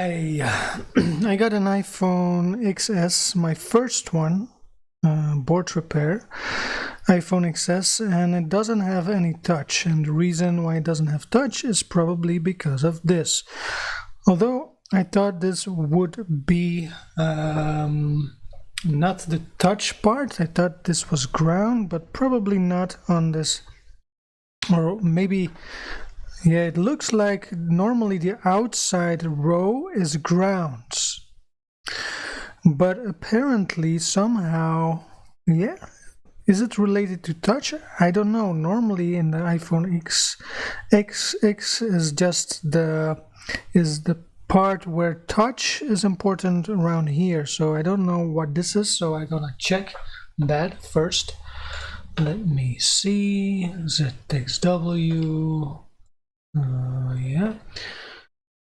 Hi, I got an iPhone XS, my first one, board repair, iPhone XS, and it doesn't have any touch. And the reason why it doesn't have touch is probably because of this. Although I thought this would be not the touch part, I thought this was ground, but probably not on this, or maybe. Yeah, it looks like normally the outside row is grounds, but apparently somehow, yeah, is it related to touch? I don't know. Normally in the iPhone X is just the part where touch is important around here. So I don't know what this is. So I'm gonna check that first. Let me see. ZXW. Yeah,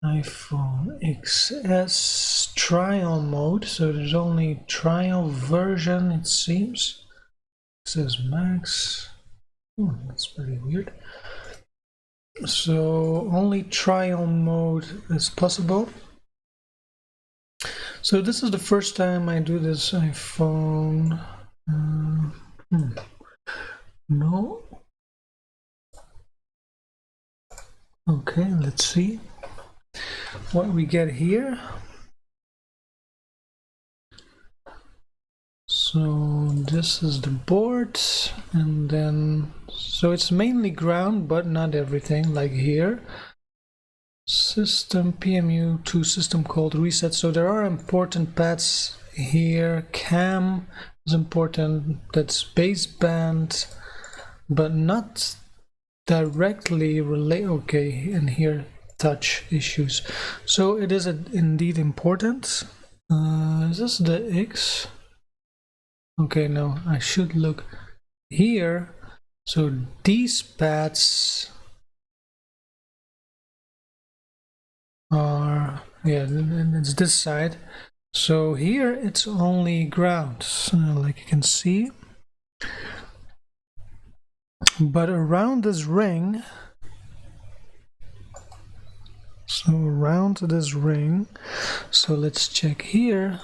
iPhone XS trial mode, so there's only trial version, it seems. It says max. That's pretty weird. So only trial mode is possible. So this is the first time I do this iPhone. No. Okay, let's see what we get here. So this is the board, and then so it's mainly ground, but not everything, like here. System PMU to system called reset. So there are important pads here. Cam is important. That's baseband, but not directly relate. Okay, and here touch issues. So it is indeed important. Is this the X? Okay, no, I should look here. So these pads are, yeah, it's this side. So here it's only ground, like you can see. But around this ring, so around this ring, so let's check here.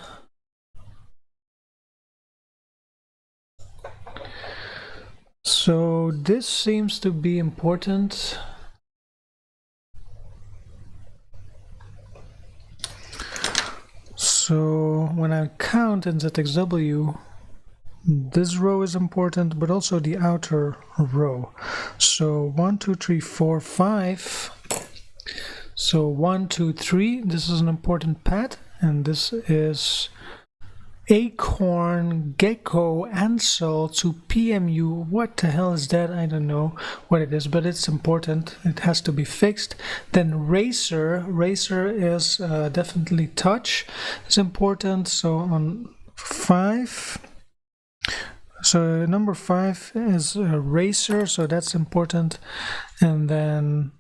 So this seems to be important. So when I count in ZXW, this row is important, but also the outer row. So 1, 2, 3, 4, 5. So 1, 2, 3. This is an important pad, and this is acorn, gecko, ansel to PMU. What the hell is that? I don't know what it is, but it's important. It has to be fixed. Then racer is definitely touch. It's important. So on 5. So number 5 is a racer, so that's important. And then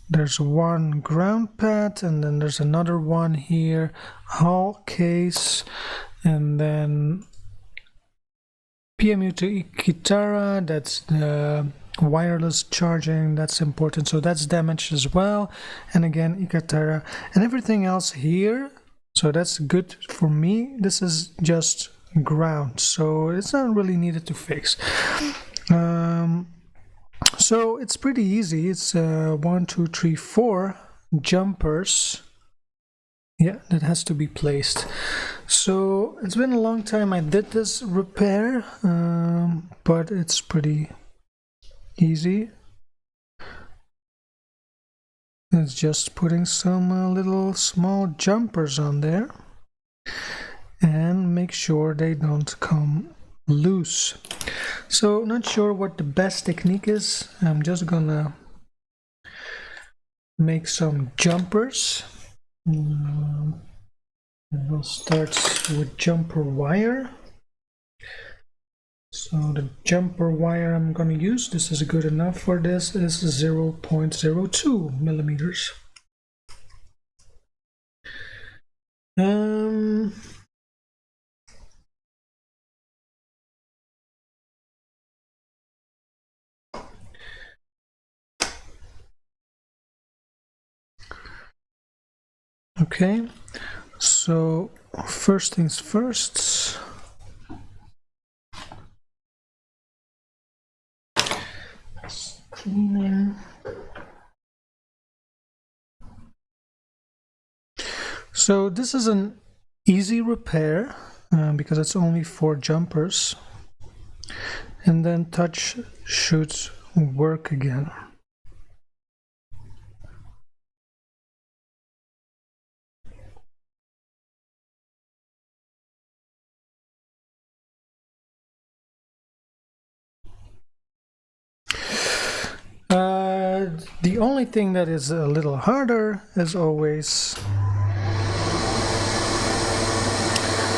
there's one ground pad, and then there's another one here, hull case, and then PMU to Kitara, that's the wireless charging, that's important. So that's damaged as well. And again, Ikatara and everything else here. So that's good for me. This is just ground, so it's not really needed to fix. So it's pretty easy. It's 1, 2, 3, 4 jumpers. Yeah, that has to be placed. So it's been a long time I did this repair, but it's pretty easy. It's just putting some little small jumpers on there and make sure they don't come loose. So not sure what the best technique is. I'm just gonna make some jumpers. We'll start with jumper wire. So the jumper wire I'm gonna use, this is good enough for this, is 0.02 millimeters. Okay, so first things first. Cleaner. So this is an easy repair because it's only 4 jumpers, and then touch should work again. The only thing that is a little harder, as always,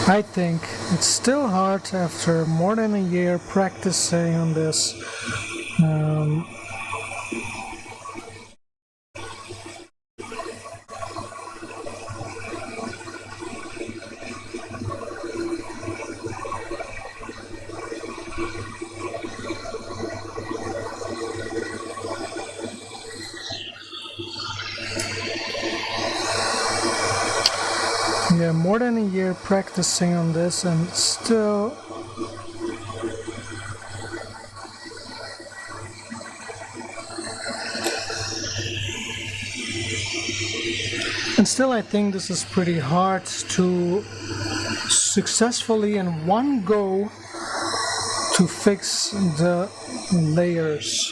I think it's still hard after more than a year practicing on this. Yeah, more than a year practicing on this, and still I think this is pretty hard to successfully in one go to fix the layers.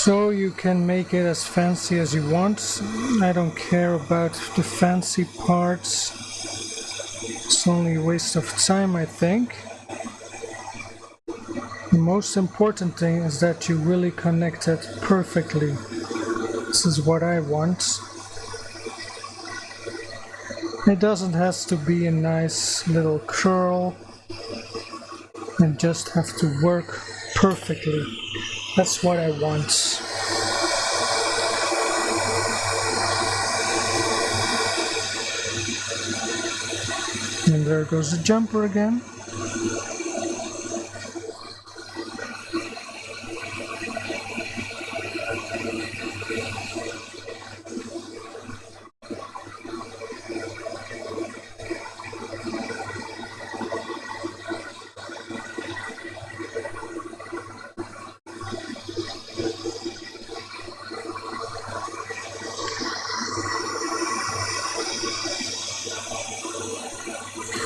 So you can make it as fancy as you want. I don't care about the fancy parts. It's only a waste of time, I think. The most important thing is that you really connect it perfectly. This is what I want. It doesn't have to be a nice little curl. It just have to work perfectly. That's what I want. And there goes the jumper again.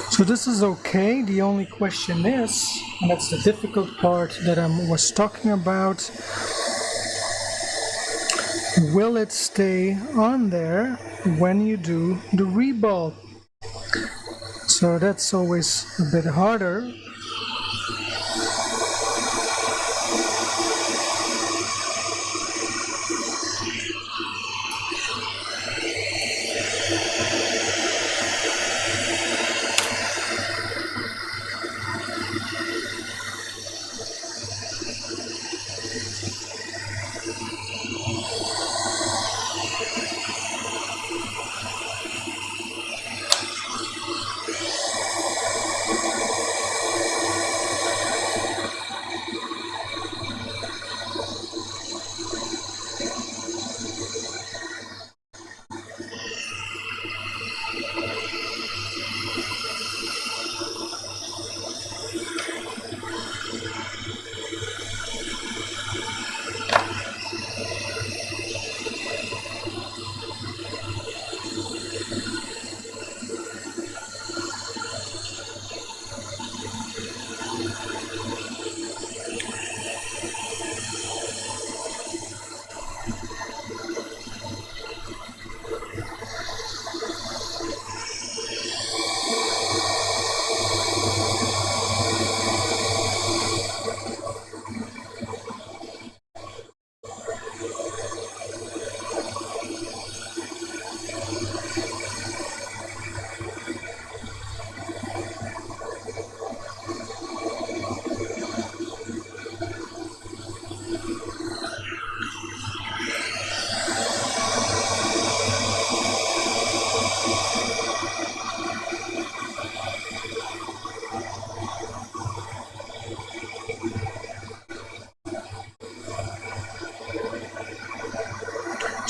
So this is okay. The only question is, and that's the difficult part that I was talking about, will it stay on there when you do the reball? So that's always a bit harder.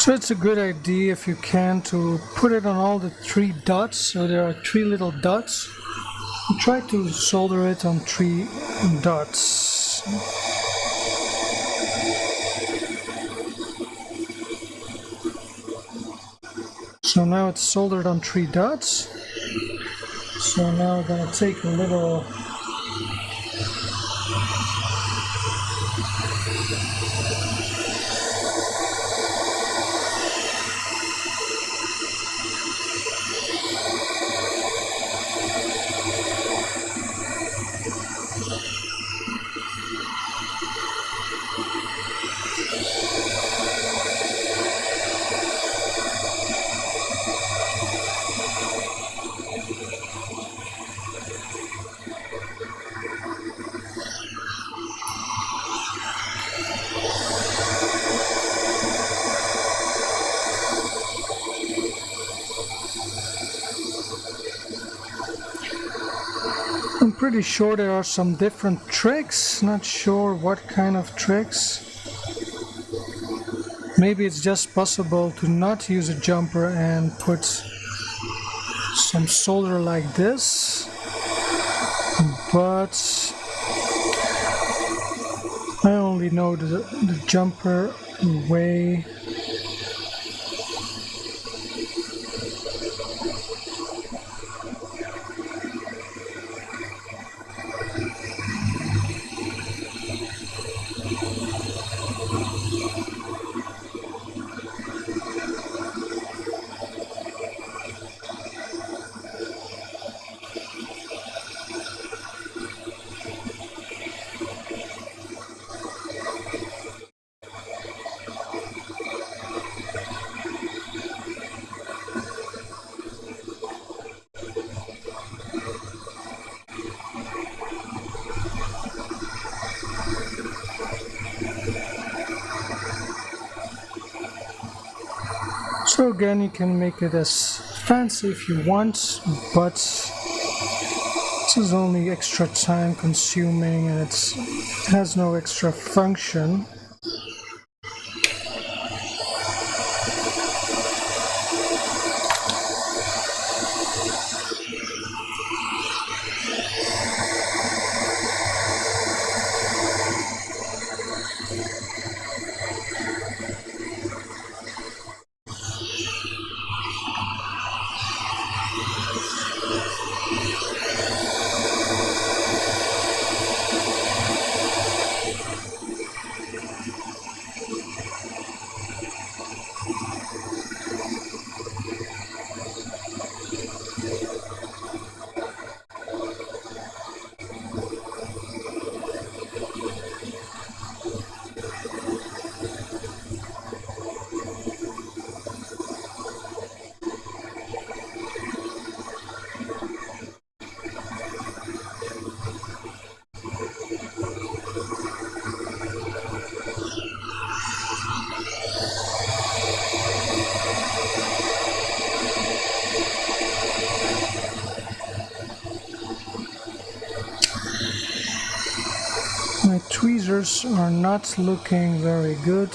So it's a good idea if you can to put it on all the 3 dots. So there are 3 little dots. Try to solder it on 3 dots. So now it's soldered on 3 dots. So now I'm gonna take a little I'm pretty sure there are some different tricks, not sure what kind of tricks. Maybe it's just possible to not use a jumper and put some solder like this, but I only know the jumper way. So again, you can make it as fancy if you want, but this is only extra time consuming and it has no extra function. My tweezers are not looking very good.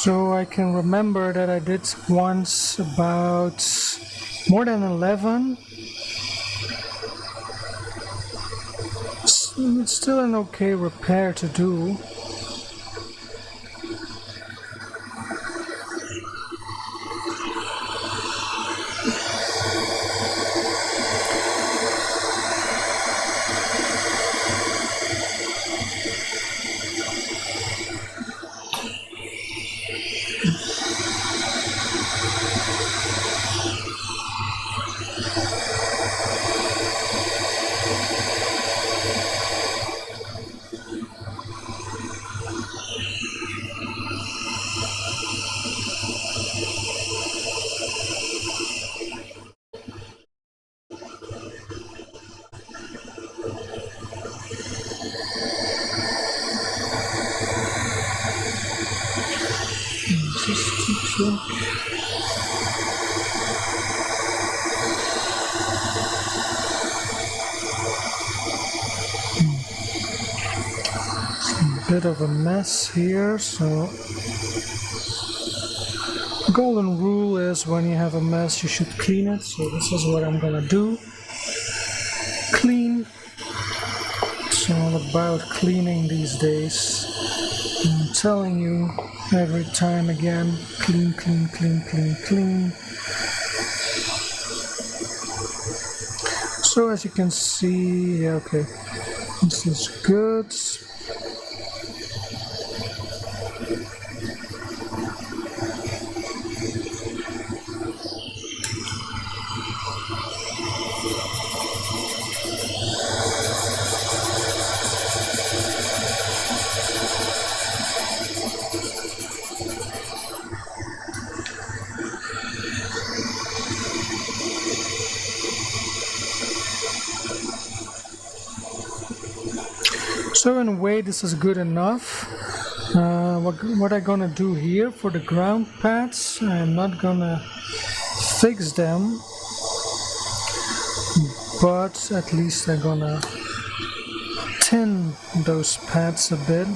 So I can remember that I did once about more than 11. It's still an okay repair to do. Bit of a mess here, so golden rule is when you have a mess you should clean it, so this is what I'm gonna do. Clean. It's all about cleaning these days. I'm telling you every time again, clean, clean, clean, clean, clean. So as you can see, yeah, okay, this is good. So in a way this is good enough. What I'm gonna do here for the ground pads, I'm not gonna fix them, but at least I'm gonna tin those pads a bit.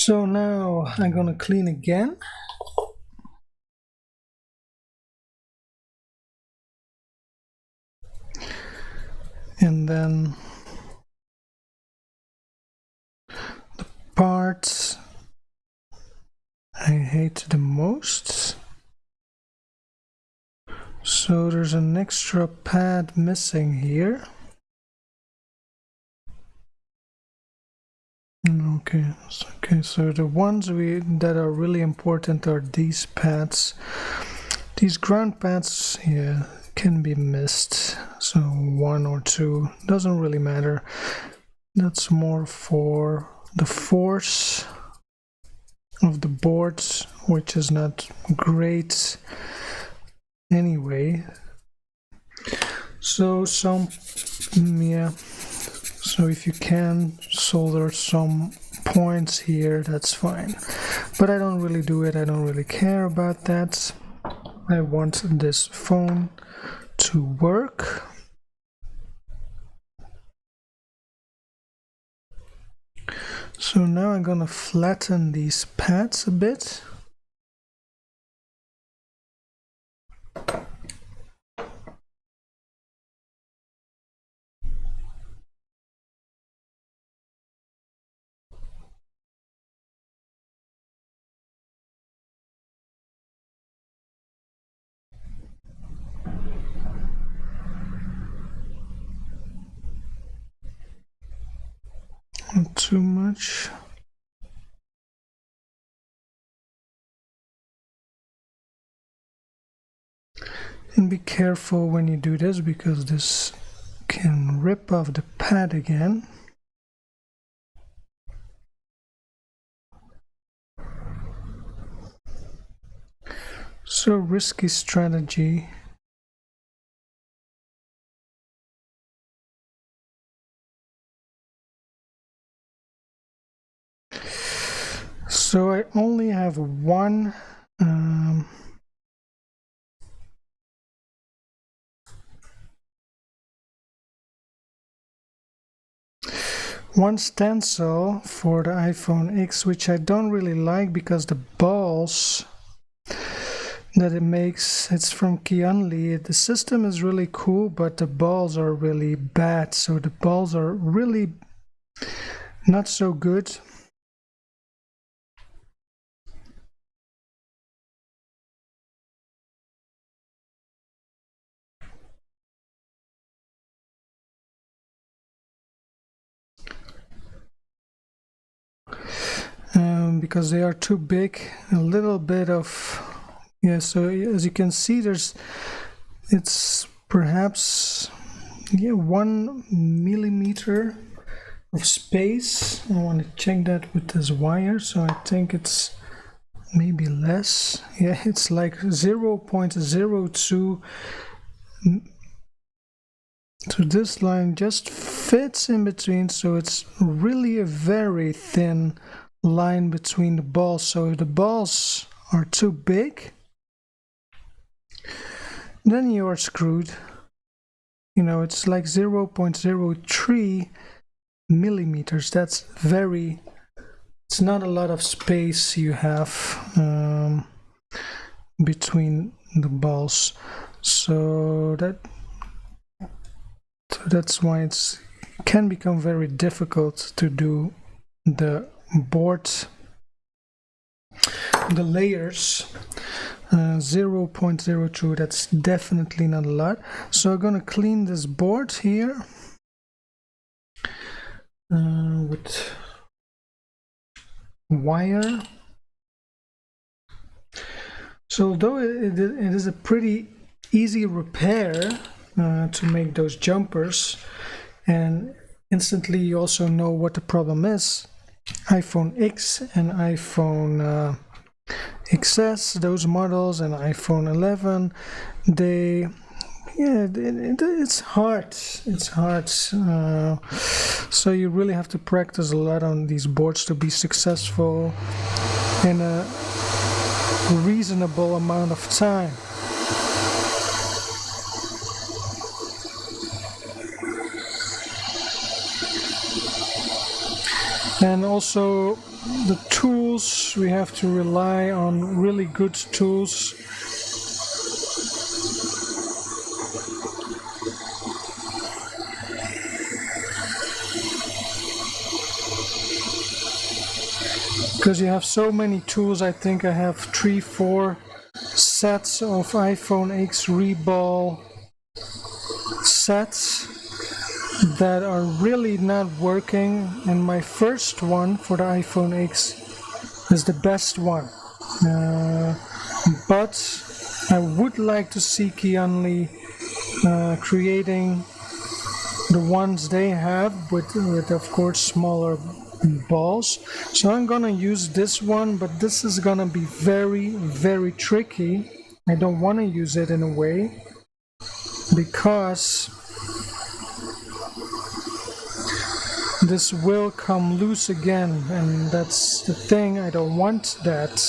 So now I'm gonna clean again. And then the parts I hate the most. So there's an extra pad missing here. Okay, so the ones that are really important are these pads. These ground pads, yeah, can be missed. So 1 or 2, doesn't really matter. That's more for the force of the boards, which is not great anyway. So so if you can solder some points here, that's fine, but I don't really do it. I don't really care about that. I want this phone to work. So now I'm gonna flatten these pads a bit. Not too much. And be careful when you do this, because this can rip off the pad again. So risky strategy. So I only have one stencil for the iPhone X, which I don't really like because the balls that it makes, it's from Qianli. The system is really cool, but the balls are really bad. So the balls are really not so good. Because they are too big. A little bit of, yeah, so as you can see, it's perhaps 1 millimeter of space. I want to check that with this wire, so I think it's maybe less. Yeah, it's like 0.02. So this line just fits in between, so it's really a very thin line between the balls. So if the balls are too big, then you are screwed. You know, it's like 0.03 millimeters. That's it's not a lot of space you have between the balls. So that's why it can become very difficult to do the board, the layers. 0.02, that's definitely not a lot. So I'm gonna clean this board here with wire. So although it is a pretty easy repair to make those jumpers, and instantly you also know what the problem is. iPhone X and iPhone XS, those models, and iPhone 11, it's hard. So you really have to practice a lot on these boards to be successful in a reasonable amount of time. And also the tools, we have to rely on really good tools. Because you have so many tools. I think I have 3-4 sets of iPhone X Reballed sets that are really not working, and my first one for the iPhone X is the best one. But I would like to see Qianli creating the ones they have with of course smaller balls. So I'm gonna use this one, but this is gonna be very tricky. I don't want to use it in a way because this will come loose again, and that's the thing. I don't want that.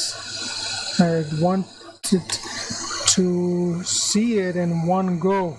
I want it to see it in one go.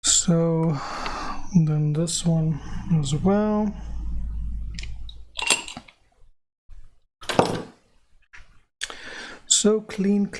So then this one as well. So clean.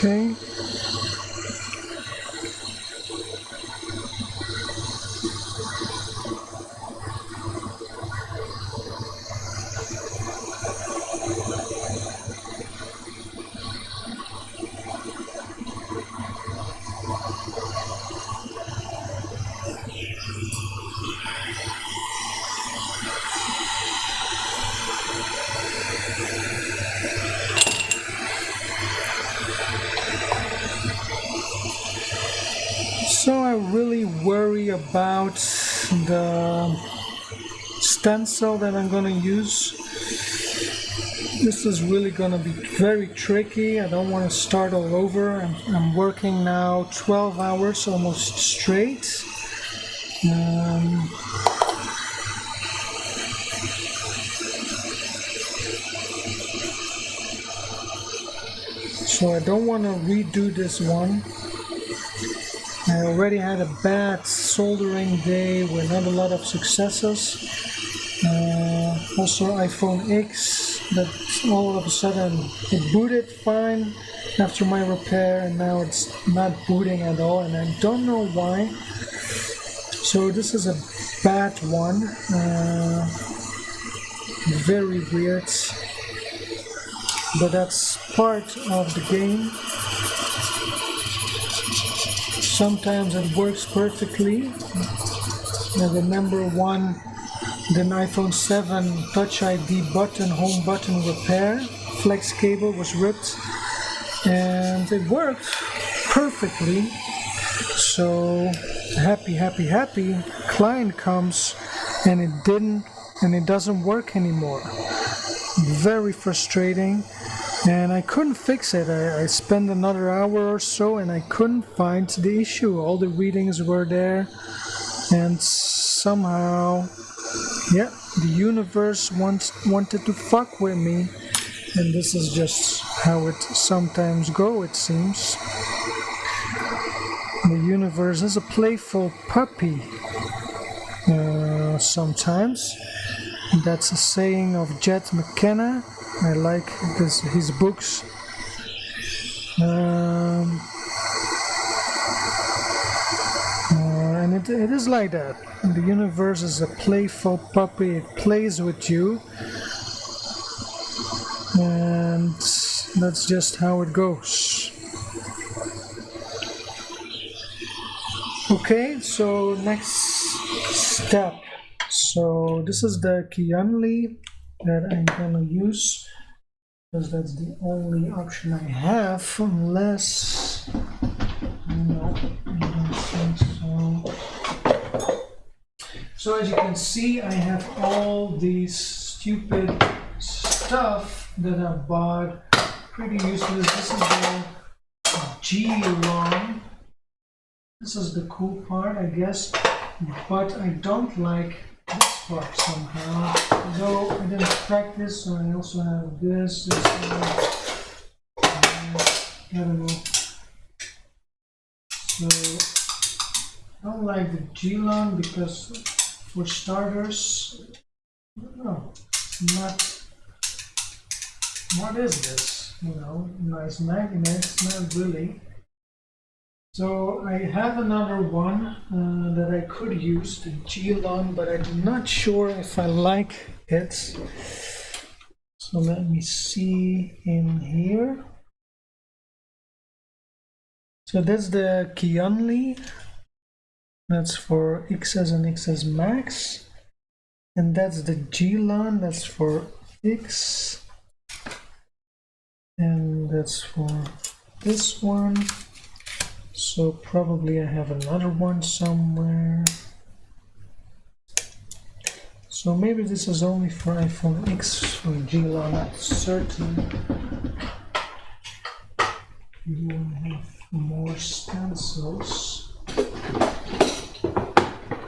Okay. So I really worry about the stencil that I'm going to use. This is really going to be very tricky. I don't want to start all over. I'm working now 12 hours almost straight. So I don't want to redo this one. I already had a bad soldering day with not a lot of successes. Also iPhone X, that all of a sudden it booted fine after my repair, and now it's not booting at all, and I don't know why. So this is a bad one, very weird, but that's part of the game. Sometimes it works perfectly. I remember the iPhone 7 Touch ID button, home button repair, flex cable was ripped and it worked perfectly. So happy, client comes and it doesn't work anymore. Very frustrating. And I couldn't fix it. I spent another hour or so and I couldn't find the issue. All the readings were there, and somehow, yeah, the universe wanted to fuck with me. And this is just how it sometimes goes, it seems. The universe is a playful puppy sometimes. That's a saying of Jet McKenna. I like his books. And it is like that. The universe is a playful puppy. It plays with you. And that's just how it goes. Okay, so next step. So this is the Qianli that I'm gonna use, because that's the only option I have, unless, no, I don't think so. So as you can see, I have all these stupid stuff that I bought, pretty useless. This is the G-long. This is the cool part, I guess, but I don't like this part somehow. Though I didn't practice, so I also have this. I don't know. So I don't like the G-long because, for starters, I don't know, it's not. What is this? You know, nice magnets, not really. So I have another one that I could use, the Qianli, but I'm not sure if I like it. So let me see in here. So that's the Qianli. That's for XS and XS Max. And that's the Qianli, that's for X. And that's for this one. So probably I have another one somewhere. So maybe this is only for iPhone X or Qianli, not certain. We will have more stencils.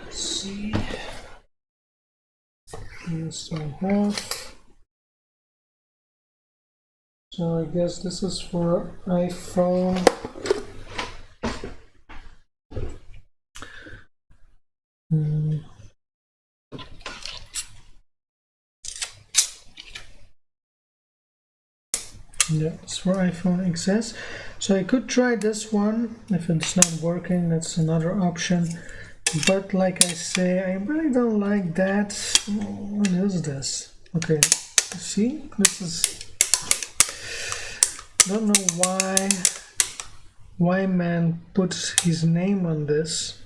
Let's see. Yes, I have. So I guess this is for iPhone. Yeah, it's for iPhone XS. So I could try this one. If it's not working, that's another option. But like I say, I really don't like that. What is this? Okay, see, this is. Don't know why man puts his name on this.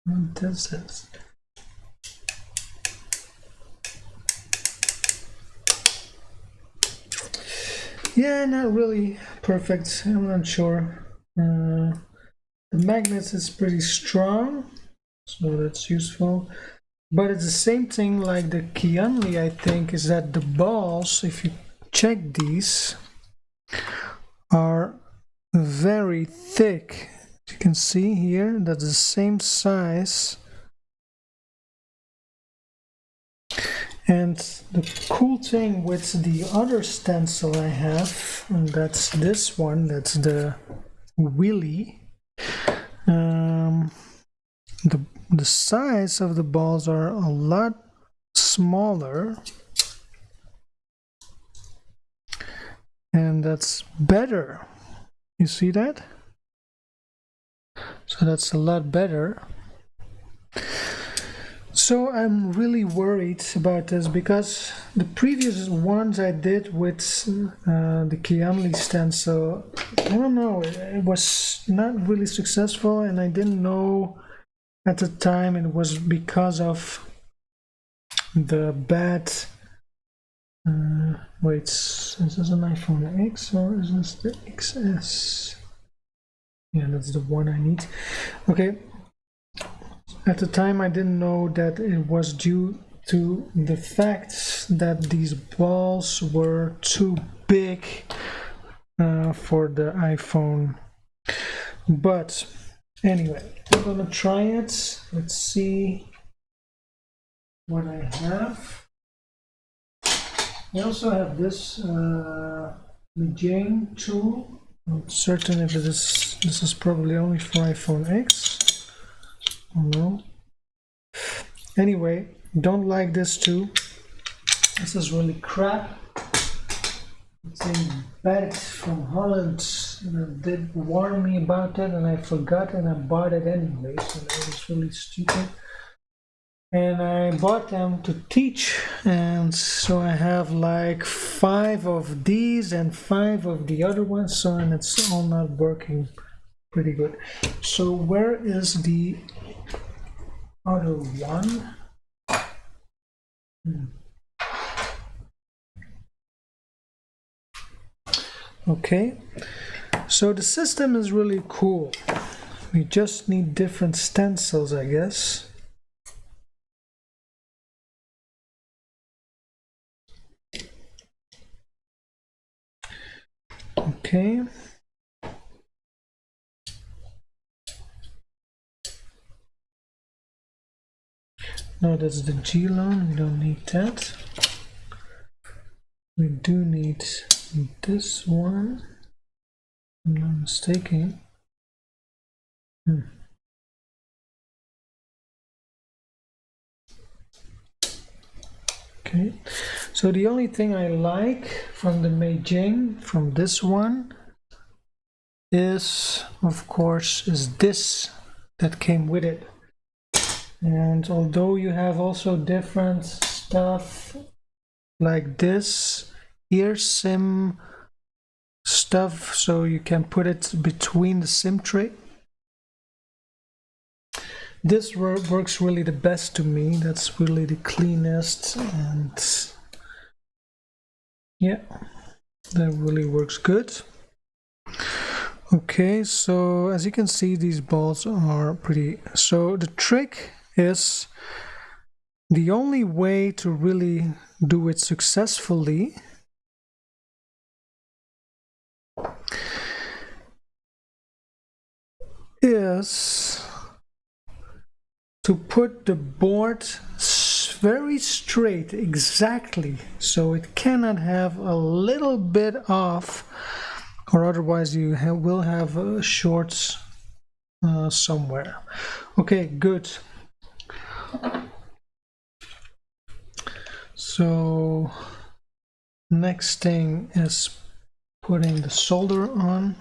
What is this? Yeah, not really perfect. I'm not sure. The magnets is pretty strong, so that's useful. But it's the same thing like the Qianli, I think, is that the balls, if you check these, are very thick. You can see here that's the same size. And the cool thing with the other stencil I have, and that's this one, that's the Willy. Um, the size of the balls are a lot smaller, and that's better. You see that? So that's a lot better. So I'm really worried about this because the previous ones I did with the Qianli stencil, I don't know, it was not really successful, and I didn't know at the time it was because of the bad. Wait, is this an iPhone X or is this the XS? Yeah, that's the one I need. Okay. At the time, I didn't know that it was due to the fact that these balls were too big for the iPhone. But anyway, I'm gonna try it. Let's see what I have. I also have this Jane tool. I'm certain if this is probably only for iPhone X. Oh no. Anyway, don't like this too. This is really crap. It's a bag from Holland. It did warn me about it and I forgot and I bought it anyway, so that was really stupid. And I bought them to teach, and so I have like 5 of these and 5 of the other ones, so and it's all not working pretty good. So where is the other one? Okay, so the system is really cool. We just need different stencils, I guess. Okay. No, that's the G-Lone. We don't need that. We do need this one. If I'm not mistaken. Okay, so the only thing I like from the Meijing, from this one, is, of course, is this that came with it. And although you have also different stuff like this ear sim stuff, so you can put it between the sim tray. This works really the best to me. That's really the cleanest, and yeah, that really works good. Okay, so as you can see, these balls are pretty. So the trick is, the only way to really do it successfully is to put the board very straight, exactly, so it cannot have a little bit off, or otherwise you will have shorts somewhere. Okay, good. So next thing is putting the solder on.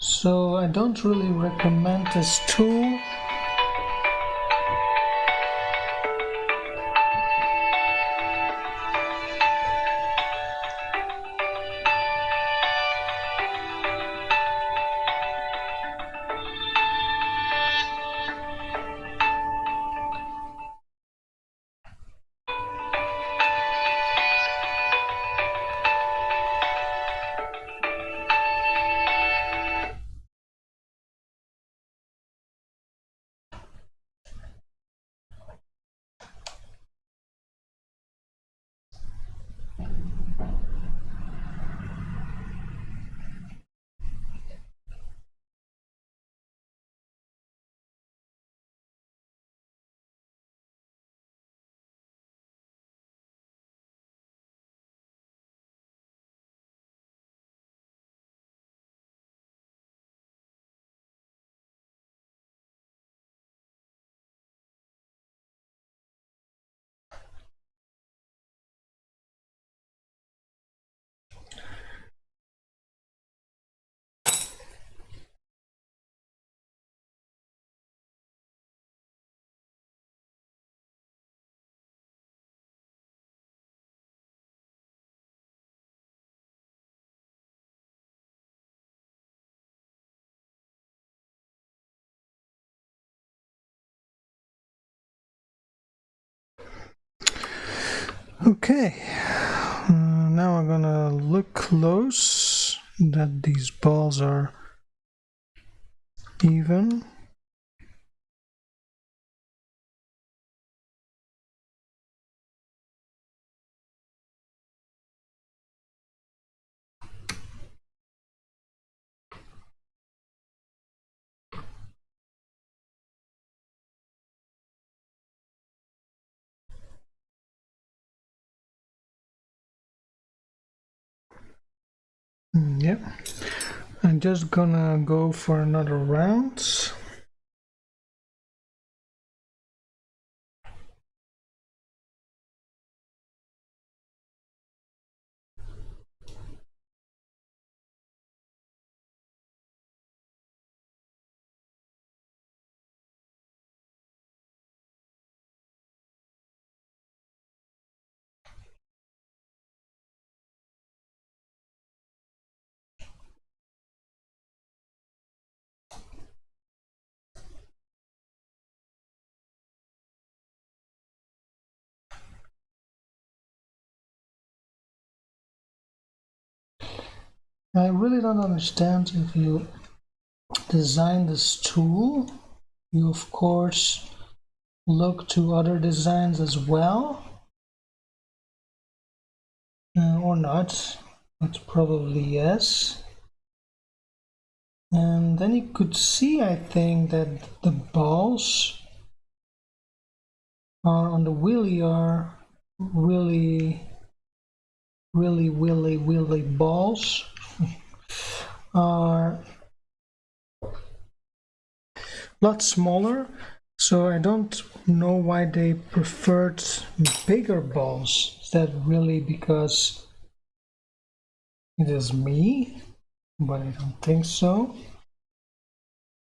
So I don't really recommend this tool. Okay, now I'm gonna look close that these balls are even. Yep, I'm just gonna go for another round. I really don't understand if you design this tool, you of course look to other designs as well, or not, but probably yes. And then you could see, I think, that the balls are on the wheelie are really balls are a lot smaller, so I don't know why they preferred bigger balls. Is that really because it is me? But I don't think so.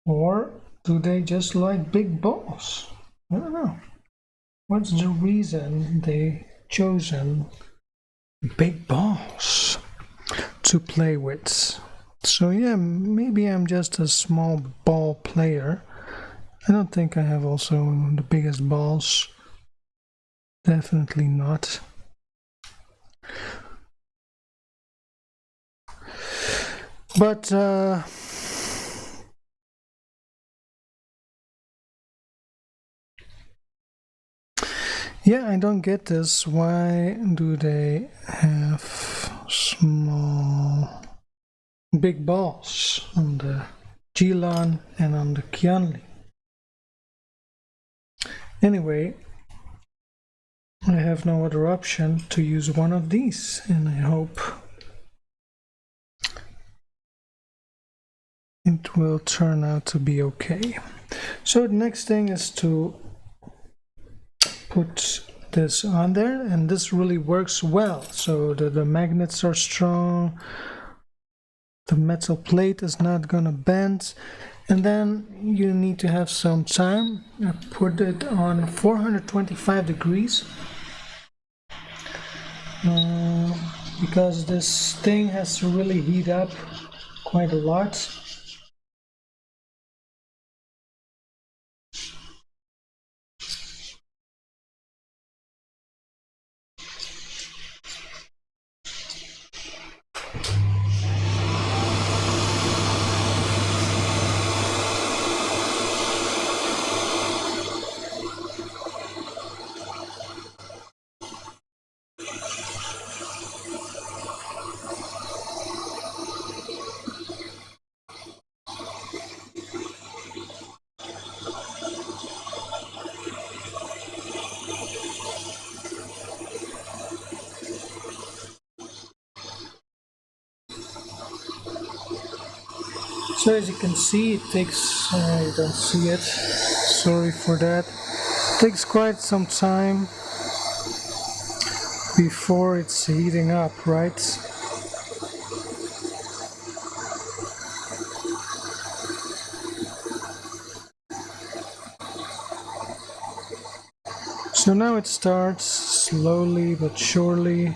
Or do they just like big balls? I don't know. What's the reason they chosen big balls to play with? So yeah, maybe I'm just a small ball player. I don't think I have also the biggest balls. Definitely not. But yeah, I don't get this. Why do they have small, big balls on the Qianli and on the Qianli? Anyway, I have no other option to use one of these, and I hope it will turn out to be okay. So the next thing is to put this on there, and this really works well. So the magnets are strong, the metal plate is not gonna bend, and then you need to have some time. I put it on 425 degrees because this thing has to really heat up quite a lot. So as you can see, it takes, I don't see it, sorry for that, it takes quite some time before it's heating up, right? So now it starts slowly but surely.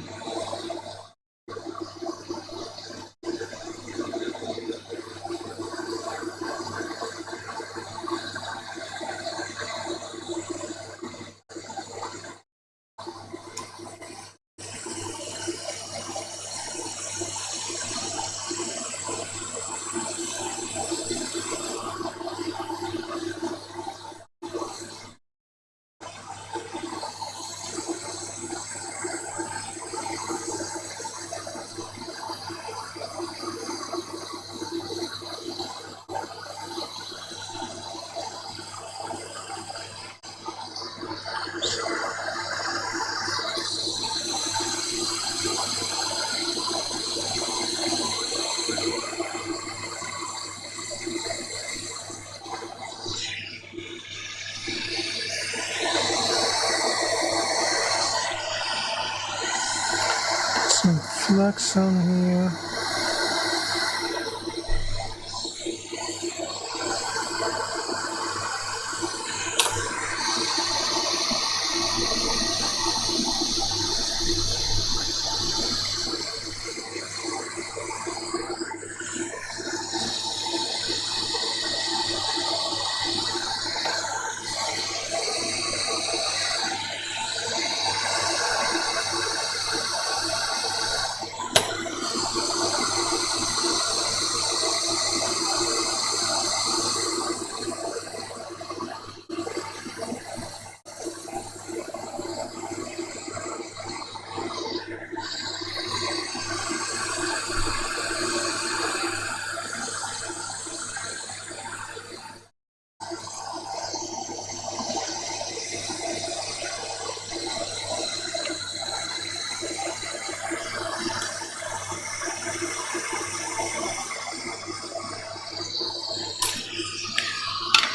stuck some here.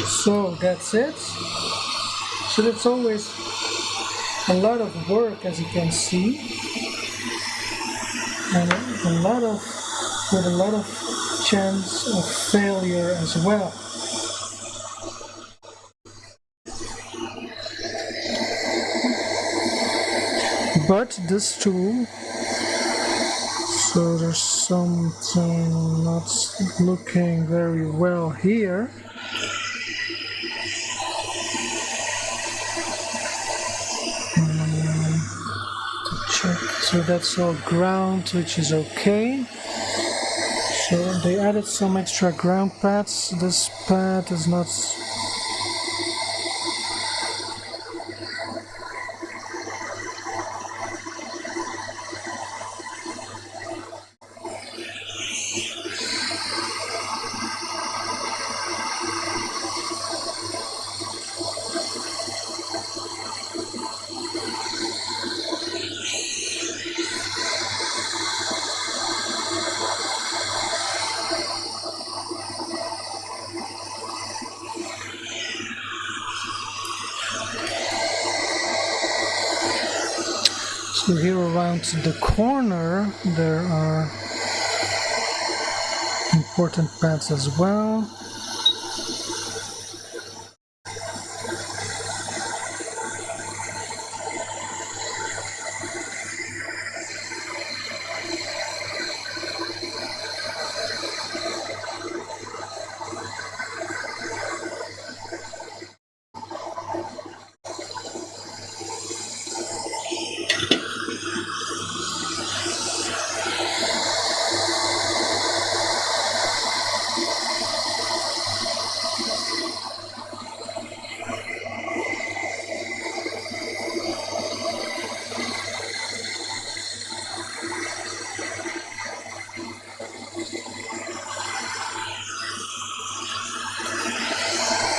So that's it. So that's always a lot of work, as you can see, and with a lot of chance of failure as well. But this tool, so there's something not looking very well here. So that's all ground, which is okay. So they added some extra ground pads. This pad is not... So here around the corner there are important pads as well.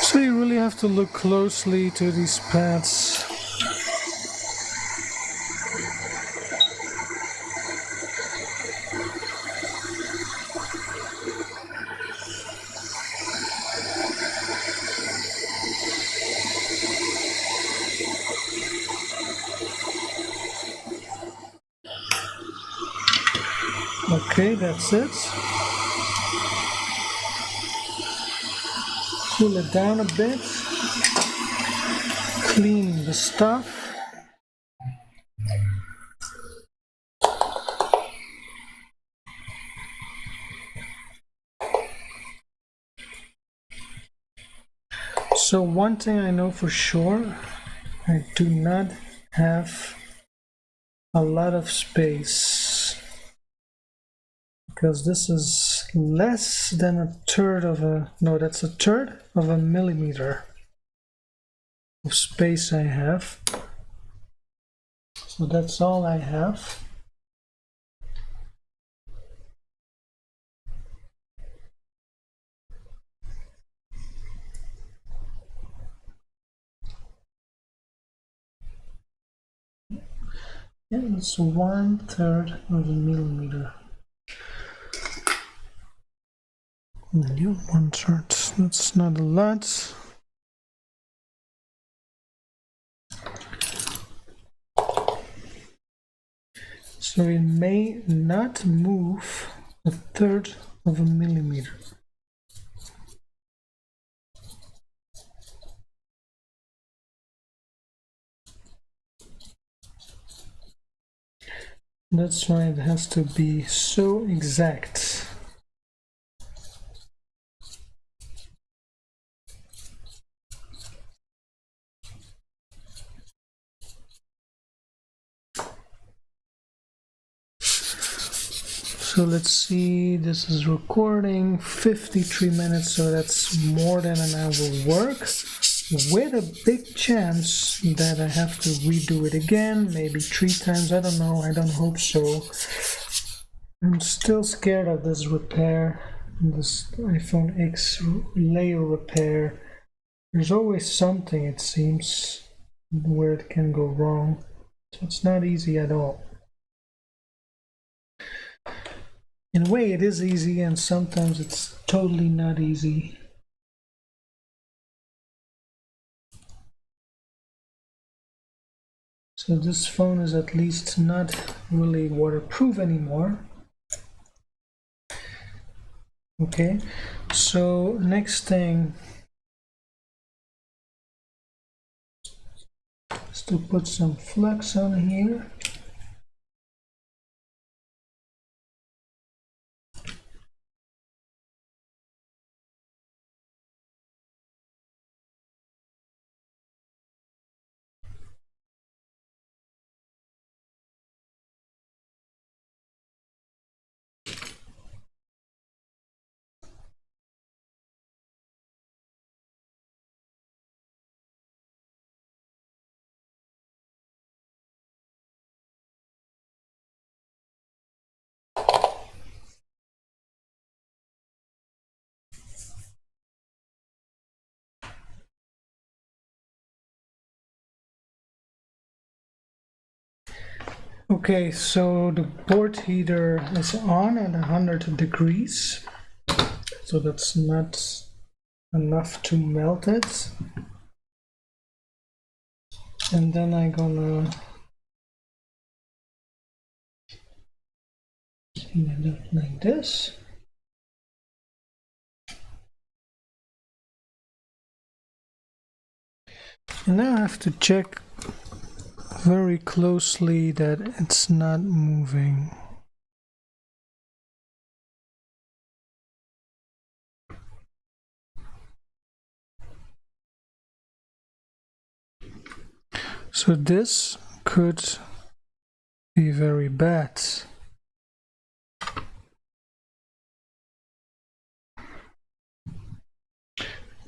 So you really have to look closely to these pads. Okay, that's it. Cool it down a bit. Clean the stuff. So one thing I know for sure, I do not have a lot of space, because this is less than a third of a, no, that's a third of a millimeter of space I have. So that's all I have. Yeah, it's 1/3 of a millimeter. Yeah, 1/3. That's not a lot. So it may not move 1/3 of a millimeter. That's why it has to be so exact. So let's see, this is recording 53 minutes, so that's more than an hour work, with a big chance that I have to redo it again, maybe 3 times, I don't know, I don't hope so. I'm still scared of this repair, this iPhone X layer repair. There's always something, it seems, where it can go wrong, so it's not easy at all. In a way it is easy, and sometimes it's totally not easy. So this phone is at least not really waterproof anymore. Okay, so next thing is to put some flux on here. Okay, so the board heater is on at 100 degrees, so that's not enough to melt it. And then I'm gonna clean it up like this. And now I have to check very closely that it's not moving. So this could be very bad.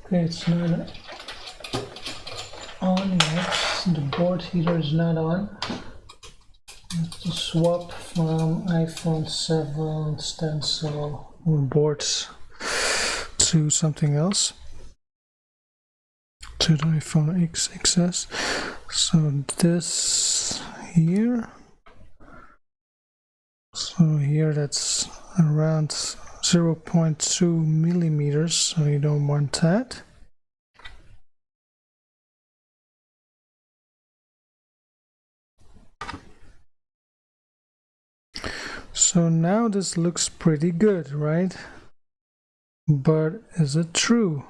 Okay, it's not on yet. The board heater is not on. I have to swap from iPhone 7 stencil boards to something else, to the iPhone X XS. So this here, so here that's around 0.2 millimeters, so you don't want that. So now this looks pretty good, right? But is it true?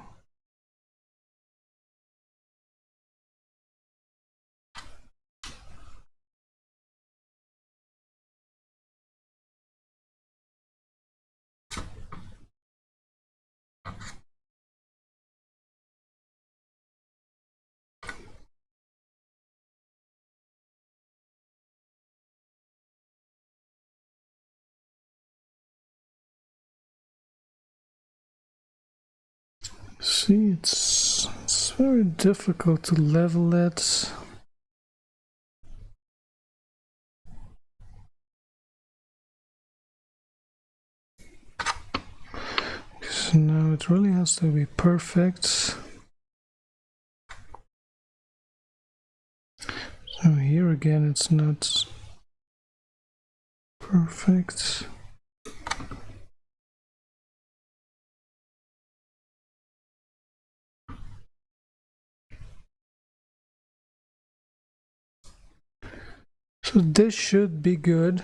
See, it's very difficult to level it. So now it really has to be perfect. So here again it's not perfect. So this should be good.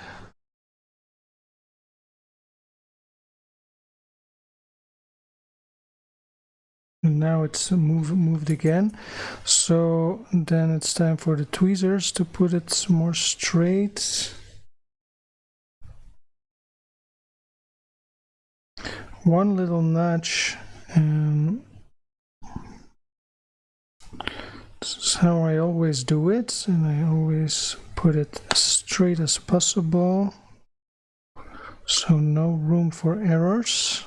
And now it's moved again. So then it's time for the tweezers to put it more straight. One little notch, and this is how I always do it, and I always put it as straight as possible, so no room for errors.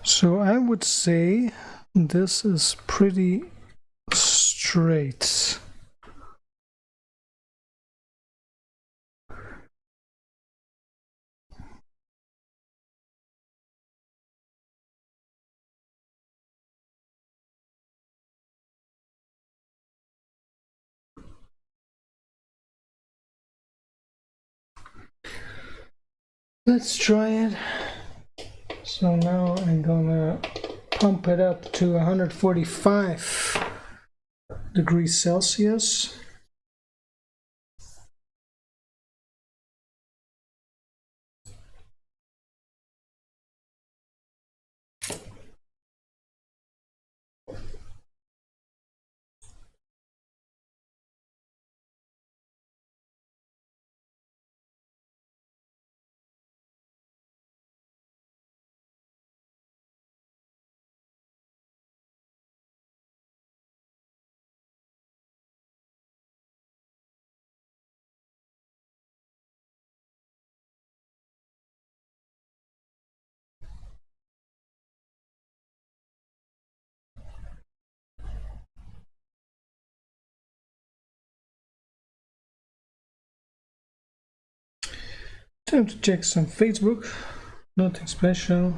So I would say this is pretty straight. Let's try it. So now I'm gonna pump it up to 145 degrees Celsius. Time to check some Facebook. Nothing special.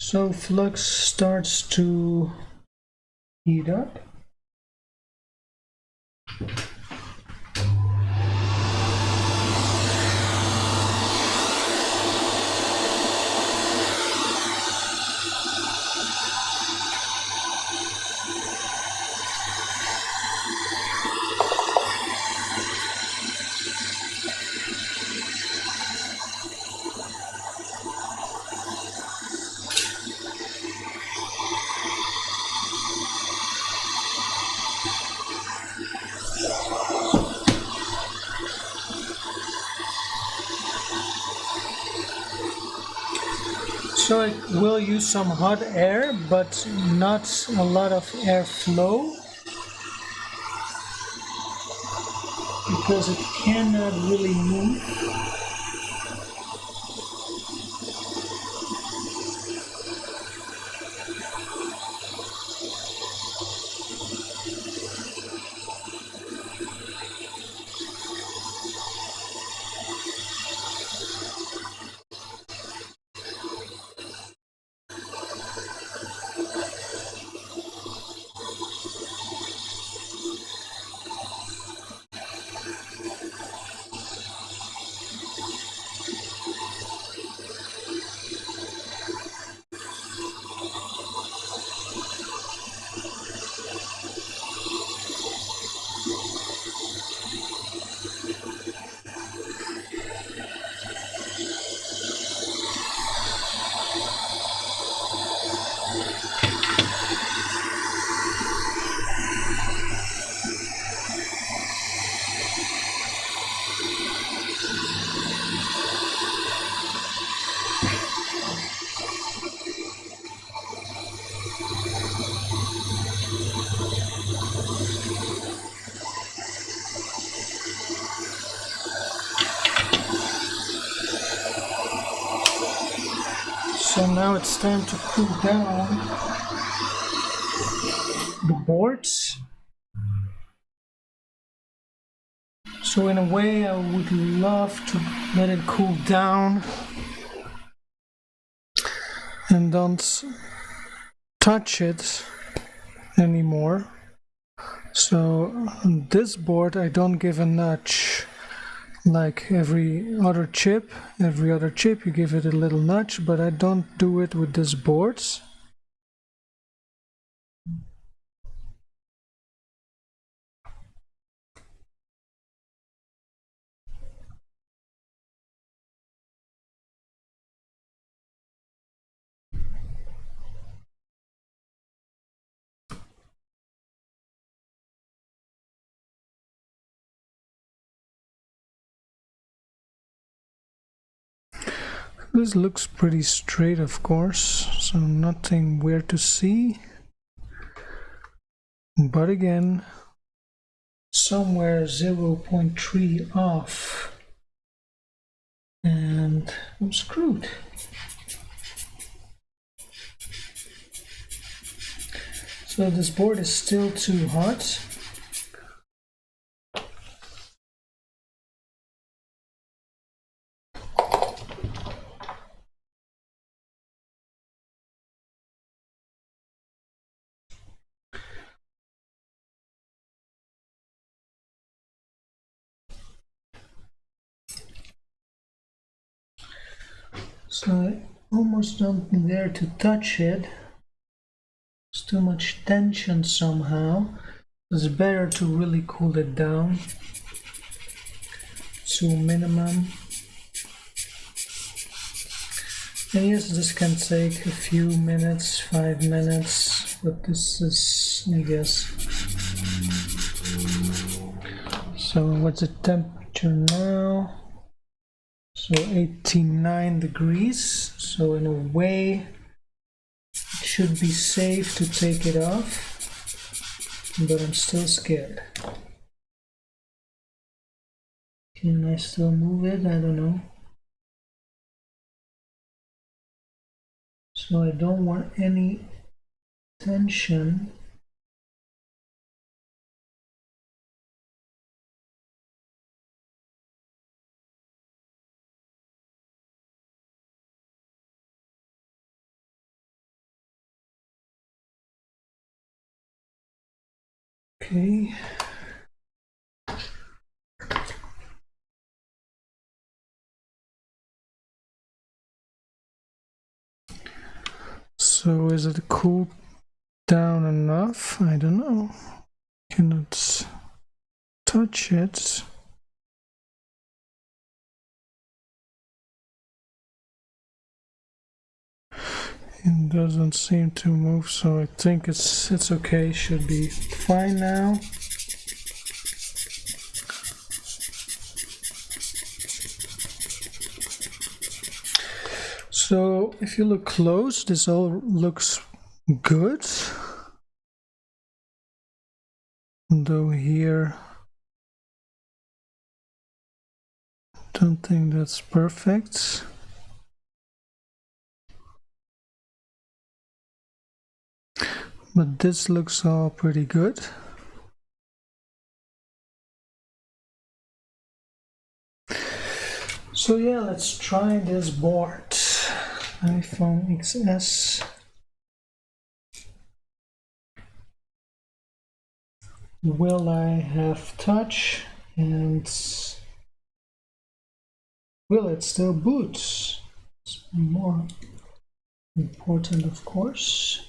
So flux starts to heat up. So I will use some hot air, but not a lot of airflow, because it cannot really move. So now it's time to cool down the boards. So in a way, I would love to let it cool down and don't touch it anymore. So on this board I don't give a nudge like every other chip. Every other chip you give it a little nudge, but I don't do it with this board. This looks pretty straight, of course, so nothing weird to see. But again, somewhere 0.3 off, and I'm screwed. So this board is still too hot. So I almost don't dare to touch it. It's too much tension somehow. It's better to really cool it down to minimum. And yes, this can take a few minutes, 5 minutes, but this is, I guess. So what's the temperature now? So 89 degrees. So in a way, it should be safe to take it off, but I'm still scared. Can I still move it? I don't know. So I don't want any tension. Okay. So is it cooled down enough? I don't know. Cannot touch it. It doesn't seem to move, so I think it's okay. Should be fine now. So if you look close, this all looks good. Though here, don't think that's perfect. But this looks all pretty good. So yeah, let's try this board. iPhone XS. Will I have touch, and will it still boot? It's more important, of course.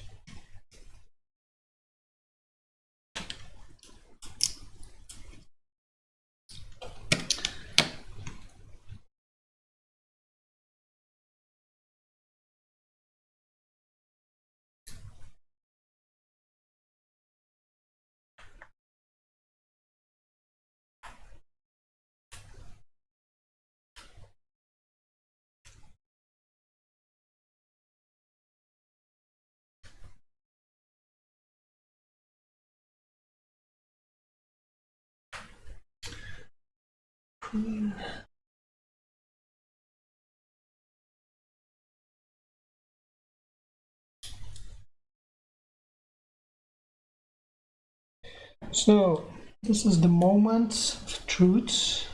So this is the moment of truth.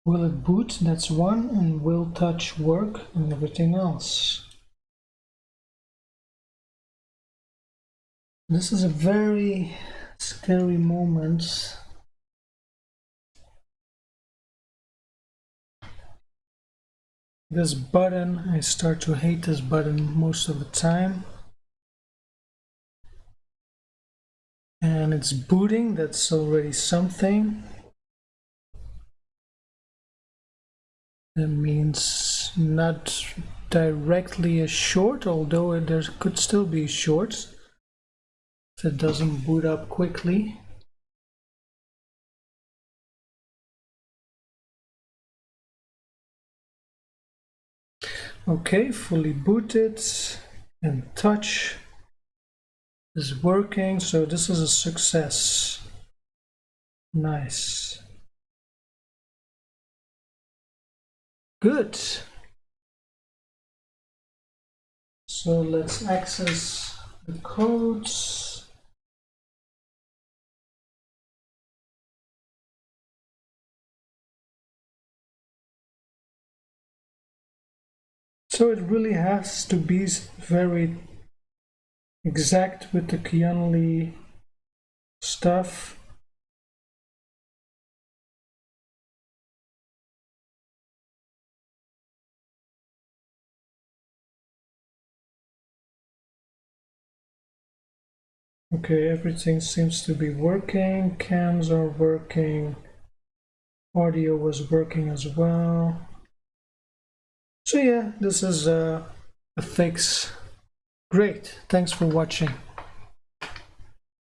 Will it boot? That's one. And will touch work and everything else? This is a very scary moment. This button, I start to hate this button most of the time. And it's booting, that's already something. That means not directly a short, although there could still be shorts if it doesn't boot up quickly. Okay, fully booted, and touch is working, so this is a success. Nice. Good. So let's access the codes. So it really has to be very exact with the Qianli stuff. Okay, everything seems to be working. Cams are working. Audio was working as well. So yeah, this is a fix. Great, thanks for watching.